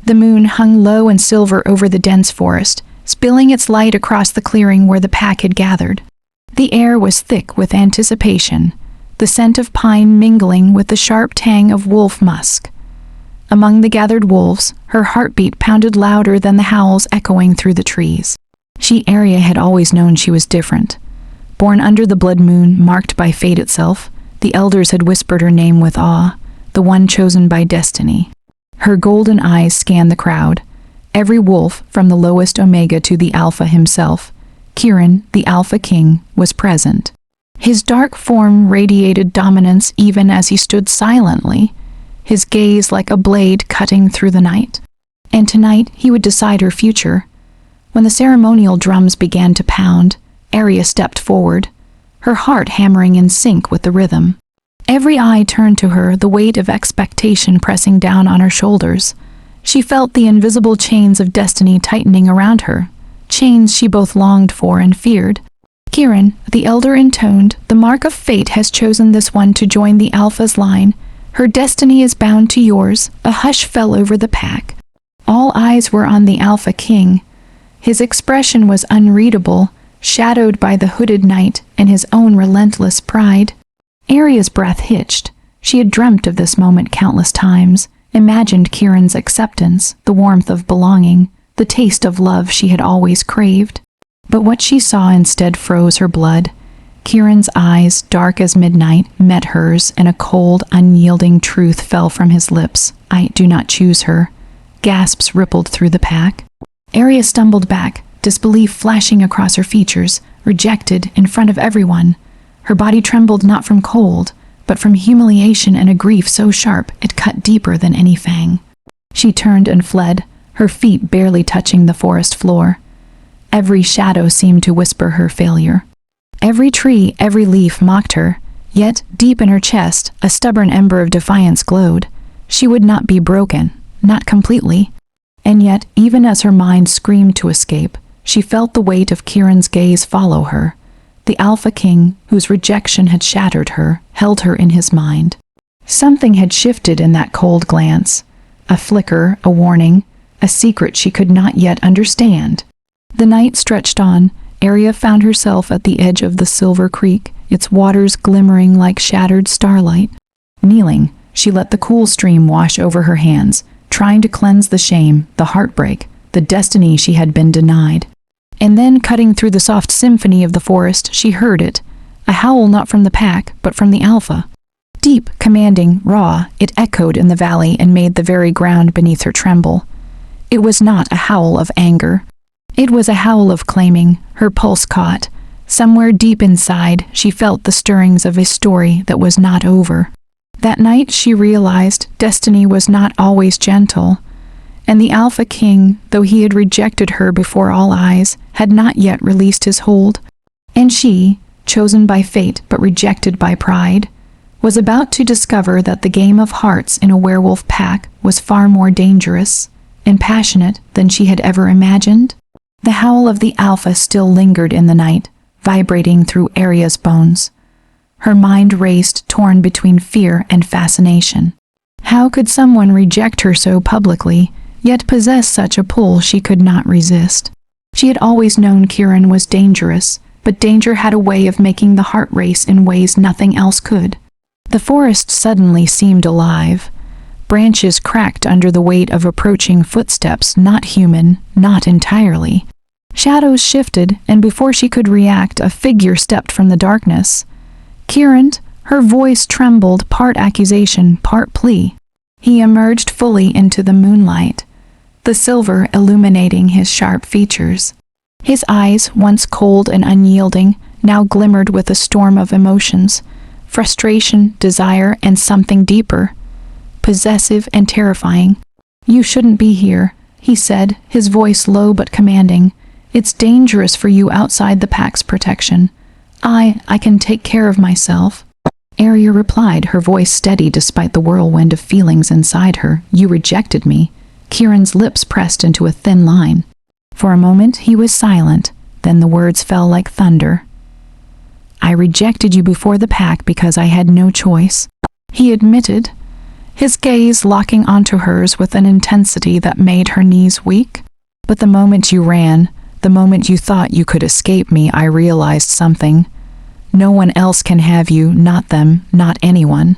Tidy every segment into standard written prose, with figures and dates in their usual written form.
The moon hung low and silver over the dense forest, spilling its light across the clearing where the pack had gathered. The air was thick with anticipation, the scent of pine mingling with the sharp tang of wolf musk. Among the gathered wolves, her heartbeat pounded louder than the howls echoing through the trees. Aria had always known she was different. Born under the blood moon marked by fate itself, the elders had whispered her name with awe, the one chosen by destiny. Her golden eyes scanned the crowd. Every wolf, from the lowest Omega to the Alpha himself, Kieran, the Alpha King, was present. His dark form radiated dominance even as he stood silently, his gaze like a blade cutting through the night. And tonight he would decide her future. When the ceremonial drums began to pound, Aria stepped forward, her heart hammering in sync with the rhythm. Every eye turned to her, the weight of expectation pressing down on her shoulders. She felt the invisible chains of destiny tightening around her, chains she both longed for and feared. Kieran, the elder intoned, "The mark of fate has chosen this one to join the Alpha's line. Her destiny is bound to yours." A hush fell over the pack. All eyes were on the Alpha King. His expression was unreadable, shadowed by the hooded night and his own relentless pride. Aria's breath hitched. She had dreamt of this moment countless times, imagined Kieran's acceptance, the warmth of belonging, the taste of love she had always craved. But what she saw instead froze her blood. Kieran's eyes, dark as midnight, met hers, and a cold, unyielding truth fell from his lips. "I do not choose her." Gasps rippled through the pack. Aria stumbled back, disbelief flashing across her features, rejected in front of everyone. Her body trembled not from cold, but from humiliation and a grief so sharp it cut deeper than any fang. She turned and fled, her feet barely touching the forest floor. Every shadow seemed to whisper her failure. Every tree, every leaf mocked her, yet deep in her chest, a stubborn ember of defiance glowed. She would not be broken, not completely. And yet, even as her mind screamed to escape, she felt the weight of Kieran's gaze follow her. The Alpha King, whose rejection had shattered her, held her in his mind. Something had shifted in that cold glance. A flicker, a warning, a secret she could not yet understand. The night stretched on. Aria found herself at the edge of the silver creek, its waters glimmering like shattered starlight. Kneeling, she let the cool stream wash over her hands, trying to cleanse the shame, the heartbreak, the destiny she had been denied. And then, cutting through the soft symphony of the forest, she heard it, a howl not from the pack, but from the Alpha. Deep, commanding, raw, it echoed in the valley and made the very ground beneath her tremble. It was not a howl of anger. It was a howl of claiming, her pulse caught. Somewhere deep inside, she felt the stirrings of a story that was not over. That night she realized destiny was not always gentle, and the Alpha King, though he had rejected her before all eyes, had not yet released his hold. And she, chosen by fate but rejected by pride, was about to discover that the game of hearts in a werewolf pack was far more dangerous and passionate than she had ever imagined. The howl of the Alpha still lingered in the night, vibrating through Aria's bones. Her mind raced, torn between fear and fascination. How could someone reject her so publicly, yet possess such a pull she could not resist? She had always known Kieran was dangerous, but danger had a way of making the heart race in ways nothing else could. The forest suddenly seemed alive. Branches cracked under the weight of approaching footsteps, not human, not entirely. Shadows shifted, and before she could react, a figure stepped from the darkness. Kieran, her voice trembled, part accusation, part plea. He emerged fully into the moonlight, the silver illuminating his sharp features. His eyes, once cold and unyielding, now glimmered with a storm of emotions, frustration, desire, and something deeper, possessive and terrifying. "You shouldn't be here," he said, his voice low but commanding. "It's dangerous for you outside the pack's protection. I can take care of myself." Aria replied, her voice steady despite the whirlwind of feelings inside her. "You rejected me." Kieran's lips pressed into a thin line. For a moment he was silent, then the words fell like thunder. "I rejected you before the pack because I had no choice," he admitted, his gaze locking onto hers with an intensity that made her knees weak. But the moment you ran, the moment you thought you could escape me, I realized something. No one else can have you, not them, not anyone.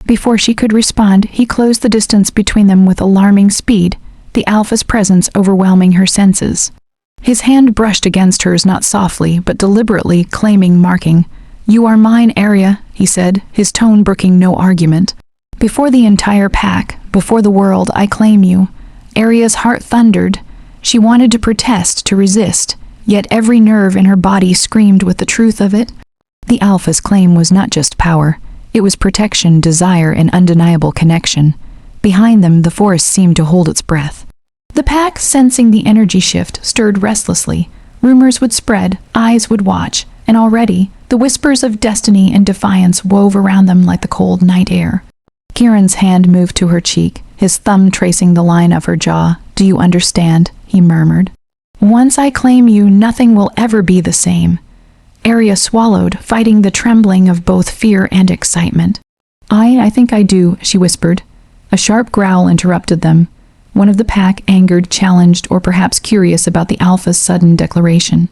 Before she could respond, he closed the distance between them with alarming speed, the Alpha's presence overwhelming her senses. His hand brushed against hers, not softly, but deliberately, claiming, marking. "You are mine, Aria," he said, his tone brooking no argument. "Before the entire pack, before the world, I claim you." Aria's heart thundered. She wanted to protest, to resist, yet every nerve in her body screamed with the truth of it. The Alpha's claim was not just power. It was protection, desire, and undeniable connection. Behind them, the forest seemed to hold its breath. The pack, sensing the energy shift, stirred restlessly. Rumors would spread, eyes would watch, and already, the whispers of destiny and defiance wove around them like the cold night air. Kieran's hand moved to her cheek, his thumb tracing the line of her jaw. "Do you understand?" he murmured. "Once I claim you, nothing will ever be the same." Aria swallowed, fighting the trembling of both fear and excitement. I think I do," she whispered. A sharp growl interrupted them. One of the pack, angered, challenged, or perhaps curious about the Alpha's sudden declaration.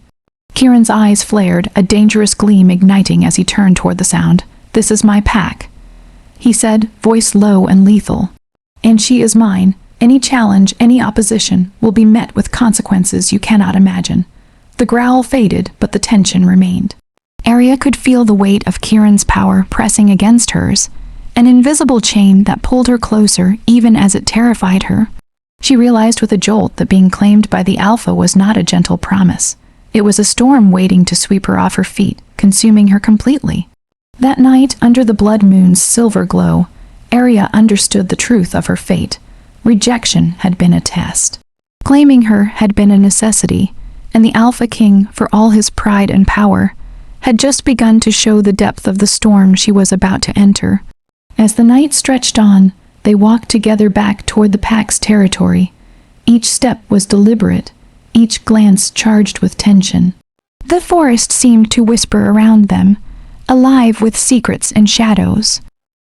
Kieran's eyes flared, a dangerous gleam igniting as he turned toward the sound. "This is my pack," he said, voice low and lethal. "And she is mine. Any challenge, any opposition, will be met with consequences you cannot imagine." The growl faded, but the tension remained. Aria could feel the weight of Kieran's power pressing against hers, an invisible chain that pulled her closer even as it terrified her. She realized with a jolt that being claimed by the Alpha was not a gentle promise. It was a storm waiting to sweep her off her feet, consuming her completely. That night, under the blood moon's silver glow, Aria understood the truth of her fate. Rejection had been a test. Claiming her had been a necessity, and the Alpha King, for all his pride and power, had just begun to show the depth of the storm she was about to enter. As the night stretched on, they walked together back toward the pack's territory. Each step was deliberate, each glance charged with tension. The forest seemed to whisper around them, alive with secrets and shadows.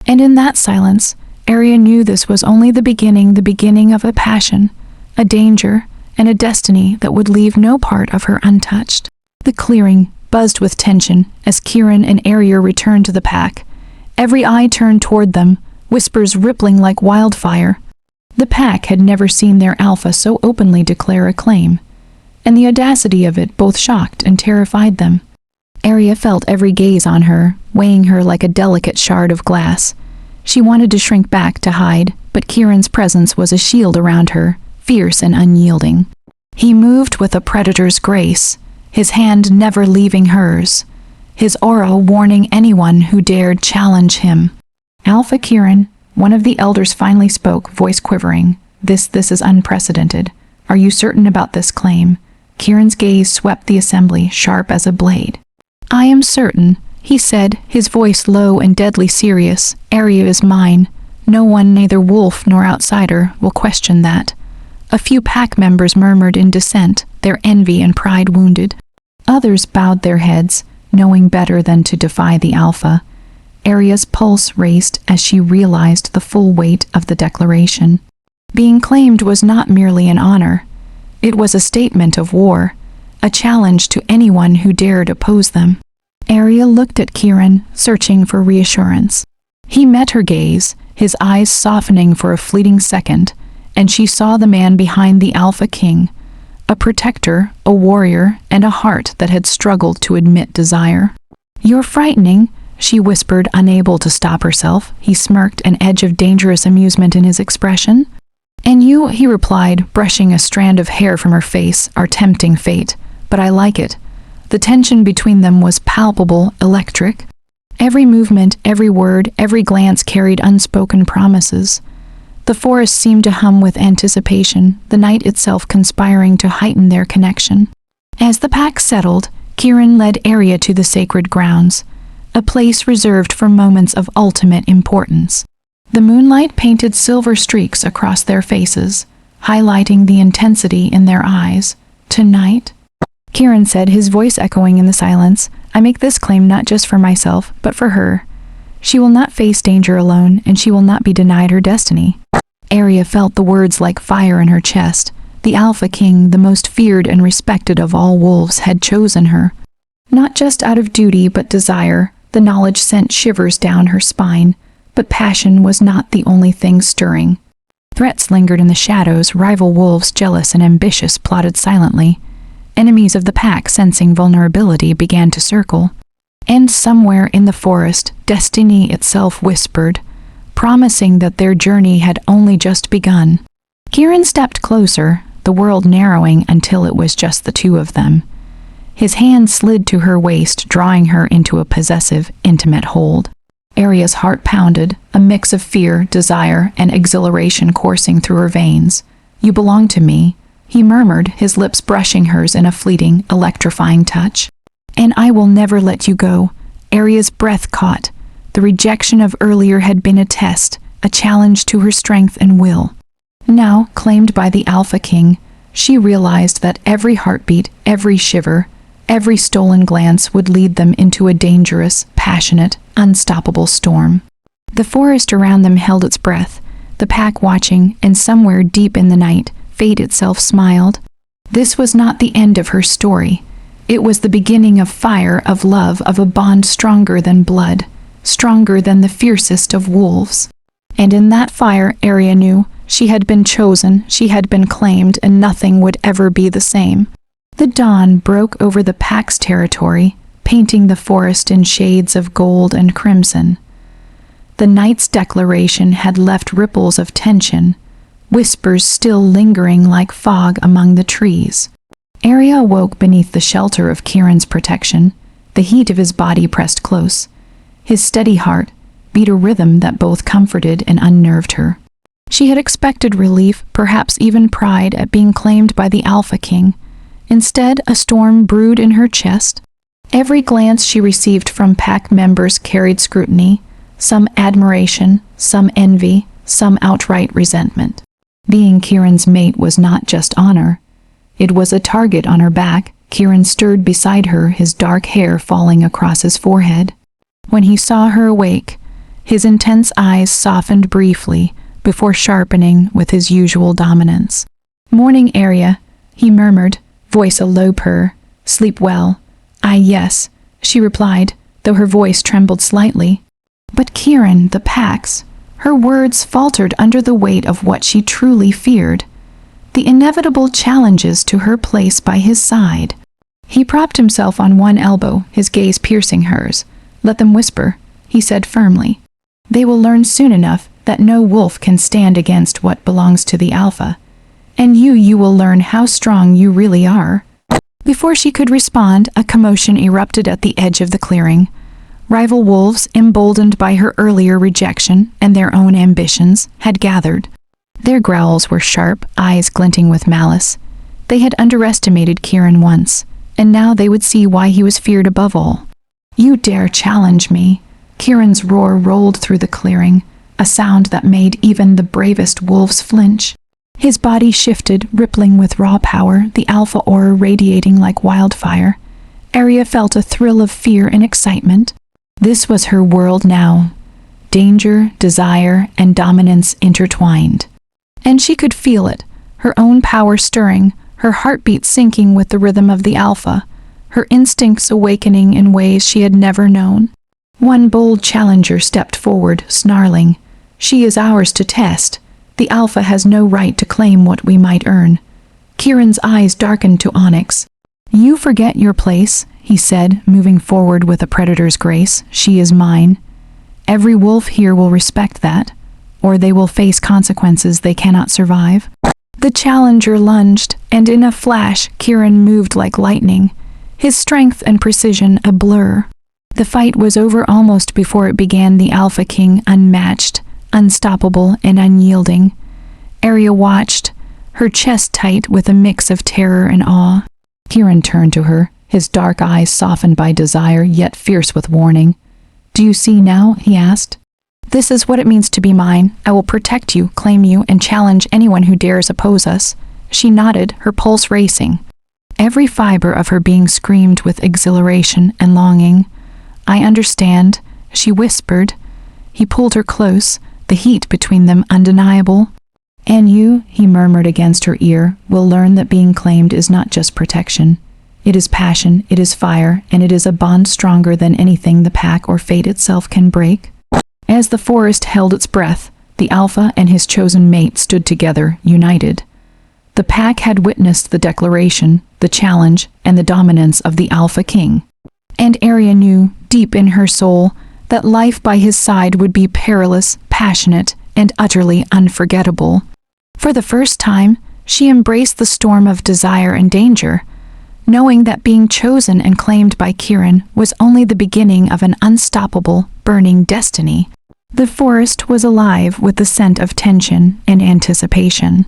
And in that silence, Aria knew this was only the beginning of a passion, a danger, and a destiny that would leave no part of her untouched. The clearing buzzed with tension as Kieran and Aria returned to the pack. Every eye turned toward them, whispers rippling like wildfire. The pack had never seen their Alpha so openly declare a claim, and the audacity of it both shocked and terrified them. Aria felt every gaze on her, weighing her like a delicate shard of glass. She wanted to shrink back to hide, but Kieran's presence was a shield around her, fierce and unyielding. He moved with a predator's grace, his hand never leaving hers, his aura warning anyone who dared challenge him. "Alpha Kieran," one of the elders finally spoke, voice quivering. This is unprecedented. Are you certain about this claim?" Kieran's gaze swept the assembly, sharp as a blade. "I am certain," he said, his voice low and deadly serious. "Aria is mine. No one, neither wolf nor outsider, will question that." A few pack members murmured in dissent, their envy and pride wounded. Others bowed their heads, knowing better than to defy the Alpha. Aria's pulse raced as she realized the full weight of the declaration. Being claimed was not merely an honor. It was a statement of war, a challenge to anyone who dared oppose them. Aria looked at Kieran, searching for reassurance. He met her gaze, his eyes softening for a fleeting second, and she saw the man behind the Alpha King, a protector, a warrior, and a heart that had struggled to admit desire. "You're frightening," she whispered, unable to stop herself. He smirked, an edge of dangerous amusement in his expression. "And you," he replied, brushing a strand of hair from her face, "are tempting fate, but I like it." The tension between them was palpable, electric. Every movement, every word, every glance carried unspoken promises. The forest seemed to hum with anticipation, the night itself conspiring to heighten their connection. As the pack settled, Kieran led Aria to the sacred grounds, a place reserved for moments of ultimate importance. The moonlight painted silver streaks across their faces, highlighting the intensity in their eyes. "Tonight," Kieran said, his voice echoing in the silence, "I make this claim not just for myself, but for her. She will not face danger alone, and she will not be denied her destiny. Aria felt the words like fire in her chest. The Alpha King, the most feared and respected of all wolves, had chosen her. Not just out of duty but desire. The knowledge sent shivers down her spine, but passion was not the only thing stirring. Threats lingered in the shadows. Rival wolves, jealous and ambitious, plotted silently. Enemies of the pack, sensing vulnerability, began to circle. And somewhere in the forest, destiny itself whispered, promising that their journey had only just begun. Kieran stepped closer, the world narrowing until it was just the two of them. His hand slid to her waist, drawing her into a possessive, intimate hold. Aria's heart pounded, a mix of fear, desire, and exhilaration coursing through her veins. "You belong to me," he murmured, his lips brushing hers in a fleeting, electrifying touch. "And I will never let you go." Aria's breath caught. The rejection of earlier had been a test, a challenge to her strength and will. Now, claimed by the Alpha King, she realized that every heartbeat, every shiver, every stolen glance would lead them into a dangerous, passionate, unstoppable storm. The forest around them held its breath, the pack watching, and somewhere deep in the night, fate itself smiled. This was not the end of her story. It was the beginning of fire, of love, of a bond stronger than blood, stronger than the fiercest of wolves. And in that fire, Aria knew, she had been chosen, she had been claimed, and nothing would ever be the same. The dawn broke over the pack's territory, painting the forest in shades of gold and crimson. The night's declaration had left ripples of tension, whispers still lingering like fog among the trees. Aria awoke beneath the shelter of Kieran's protection. The heat of his body pressed close. His steady heart beat a rhythm that both comforted and unnerved her. She had expected relief, perhaps even pride, at being claimed by the Alpha King. Instead, a storm brewed in her chest. Every glance she received from pack members carried scrutiny, some admiration, some envy, some outright resentment. Being Kieran's mate was not just honor. It was a target on her back. Kieran stirred beside her, his dark hair falling across his forehead. When he saw her awake, his intense eyes softened briefly before sharpening with his usual dominance. "Morning, Aria," he murmured, voice a low purr. "Sleep well." Yes," she replied, though her voice trembled slightly. But Kieran, the pack's, her words faltered under the weight of what she truly feared, the inevitable challenges to her place by his side. He propped himself on one elbow, his gaze piercing hers. "Let them whisper," he said firmly. "They will learn soon enough that no wolf can stand against what belongs to the Alpha. And you will learn how strong you really are." Before she could respond, a commotion erupted at the edge of the clearing. Rival wolves, emboldened by her earlier rejection and their own ambitions, had gathered. Their growls were sharp, eyes glinting with malice. They had underestimated Kieran once, and now they would see why he was feared above all. "You dare challenge me?" Kieran's roar rolled through the clearing, a sound that made even the bravest wolves flinch. His body shifted, rippling with raw power, the alpha aura radiating like wildfire. Aria felt a thrill of fear and excitement. This was her world now. Danger, desire, and dominance intertwined. And she could feel it, her own power stirring, her heartbeat syncing with the rhythm of the alpha, her instincts awakening in ways she had never known. One bold challenger stepped forward, snarling, "She is ours to test. The Alpha has no right to claim what we might earn." Kieran's eyes darkened to onyx. "You forget your place," he said, moving forward with a predator's grace. "She is mine. Every wolf here will respect that, or they will face consequences they cannot survive." The challenger lunged, and in a flash, Kieran moved like lightning, his strength and precision a blur. The fight was over almost before it began, the Alpha King unmatched, unstoppable and unyielding. Aria watched, her chest tight with a mix of terror and awe. Kieran turned to her, his dark eyes softened by desire yet fierce with warning. "Do you see now?" he asked. "This is what it means to be mine. I will protect you, claim you, and challenge anyone who dares oppose us." She nodded, her pulse racing. Every fiber of her being screamed with exhilaration and longing. "I understand," she whispered, He pulled her close, the heat between them undeniable. "And you," he murmured against her ear, "will learn that being claimed is not just protection. It is passion, it is fire, and it is a bond stronger than anything the pack or fate itself can break." As the forest held its breath, the Alpha and his chosen mate stood together, united. The pack had witnessed the declaration, the challenge, and the dominance of the Alpha King. And Aria knew, deep in her soul, that life by his side would be perilous, passionate, and utterly unforgettable. For the first time, she embraced the storm of desire and danger, knowing that being chosen and claimed by Kieran was only the beginning of an unstoppable, burning destiny. The forest was alive with the scent of tension and anticipation.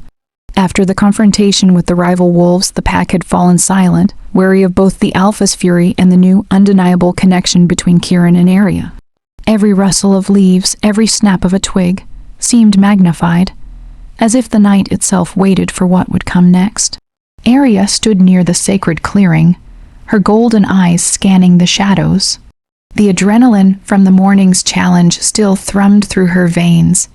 After the confrontation with the rival wolves, the pack had fallen silent, wary of both the Alpha's fury and the new, undeniable connection between Kieran and Aria. Every rustle of leaves, every snap of a twig, seemed magnified, as if the night itself waited for what would come next. Aria stood near the sacred clearing, her golden eyes scanning the shadows. The adrenaline from the morning's challenge still thrummed through her veins,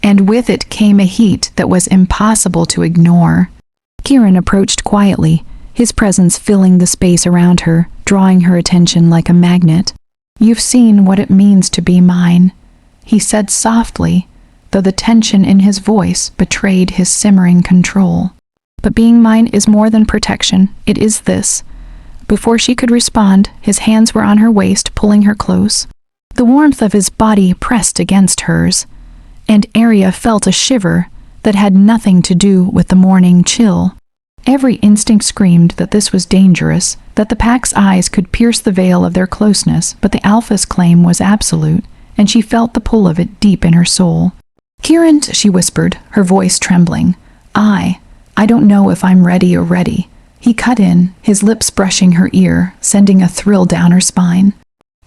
and with it came a heat that was impossible to ignore. Kieran approached quietly, his presence filling the space around her, drawing her attention like a magnet. "You've seen what it means to be mine," he said softly, though the tension in his voice betrayed his simmering control. "But being mine is more than protection, it is this." Before she could respond, his hands were on her waist, pulling her close. The warmth of his body pressed against hers, and Aria felt a shiver that had nothing to do with the morning chill. Every instinct screamed that this was dangerous, that the pack's eyes could pierce the veil of their closeness, but the Alpha's claim was absolute, and she felt the pull of it deep in her soul. "Kieran," she whispered, her voice trembling. I don't know if I'm ready or ready." He cut in, his lips brushing her ear, sending a thrill down her spine.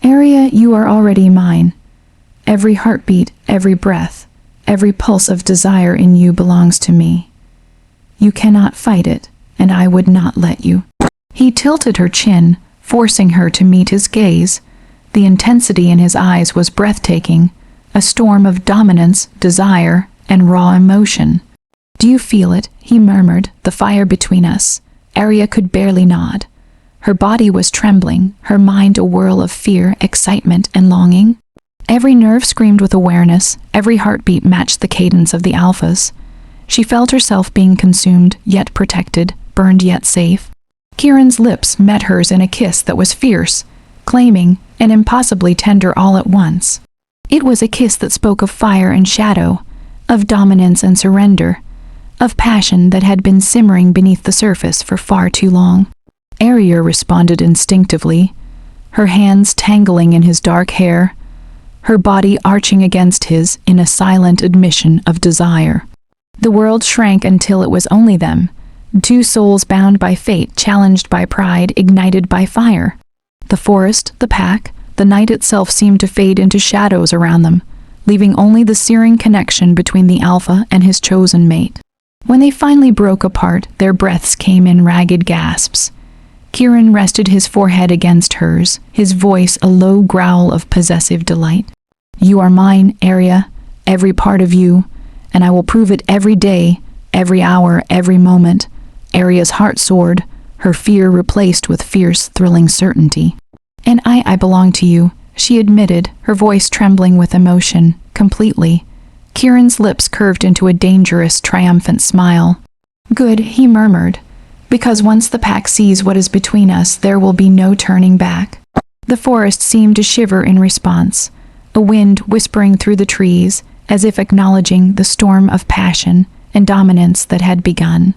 "Aria, you are already mine. Every heartbeat, every breath, every pulse of desire in you belongs to me. You cannot fight it, and I would not let you." He tilted her chin, forcing her to meet his gaze. The intensity in his eyes was breathtaking, a storm of dominance, desire, and raw emotion. "Do you feel it?" he murmured, "the fire between us." Aria could barely nod. Her body was trembling, her mind a whirl of fear, excitement, and longing. Every nerve screamed with awareness, every heartbeat matched the cadence of the Alpha's. She felt herself being consumed, yet protected, burned yet safe. Kieran's lips met hers in a kiss that was fierce, claiming, and impossibly tender all at once. It was a kiss that spoke of fire and shadow, of dominance and surrender, of passion that had been simmering beneath the surface for far too long. Aria responded instinctively, her hands tangling in his dark hair, her body arching against his in a silent admission of desire. The world shrank until it was only them, two souls bound by fate, challenged by pride, ignited by fire. The forest, the pack, the night itself seemed to fade into shadows around them, leaving only the searing connection between the Alpha and his chosen mate. When they finally broke apart, their breaths came in ragged gasps. Kieran rested his forehead against hers, his voice a low growl of possessive delight. "You are mine, Aria, every part of you, and I will prove it every day, every hour, every moment." Aria's heart soared, her fear replaced with fierce, thrilling certainty. "And I belong to you," she admitted, her voice trembling with emotion, completely. Kieran's lips curved into a dangerous, triumphant smile. "Good," he murmured, "because once the pack sees what is between us, there will be no turning back." The forest seemed to shiver in response, a wind whispering through the trees, as if acknowledging the storm of passion and dominance that had begun.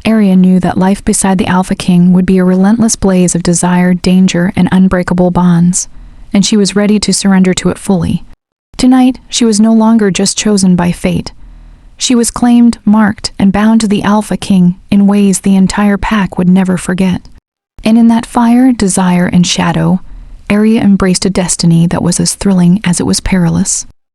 Aria knew that life beside the Alpha King would be a relentless blaze of desire, danger, and unbreakable bonds, and she was ready to surrender to it fully. Tonight, she was no longer just chosen by fate. She was claimed, marked, and bound to the Alpha King in ways the entire pack would never forget. And in that fire, desire, and shadow, Aria embraced a destiny that was as thrilling as it was perilous.